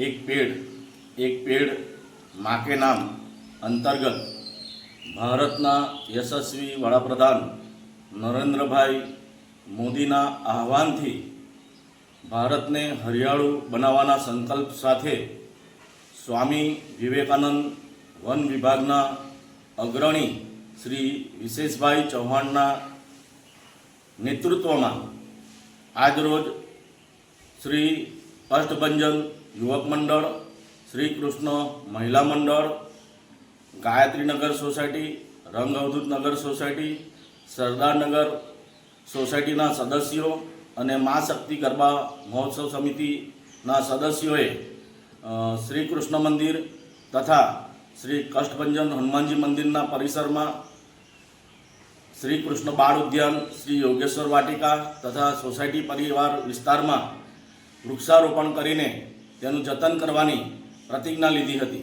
એક पेड़ माँ के नाम अंतर्गत भारतना यशस्वी वडाप्रधान नरेन्द्रभाई मोदीना आह्वानथी भारतने हरियाळू बनाववाना संकल्प साथे स्वामी विवेकानंद वन विभागना अग्रणी श्री विशेषभाई चौहाणना नेतृत्वमां આજરોજ श्री कष्टभंजन युवक मंडल, श्री कृष्ण महिला मंडल, गायत्री नगर सोसायटी, रंग अवधूत नगर सोसायटी, सरदार नगर सोसायटीना सदस्यों अने माँ शक्ति गरबा महोत्सव समितिना सदस्योए श्री कृष्ण मंदिर तथा श्री कष्टभंजन हनुमानजी मंदिरना परिसर में श्री कृष्ण बाळ उद्यान, श्री योगेश्वर वाटिका तथा सोसायटी परिवार विस्तार में वृक्षारोपण करीने तेनुं जतन करवानी प्रतिज्ञा लीधी हती।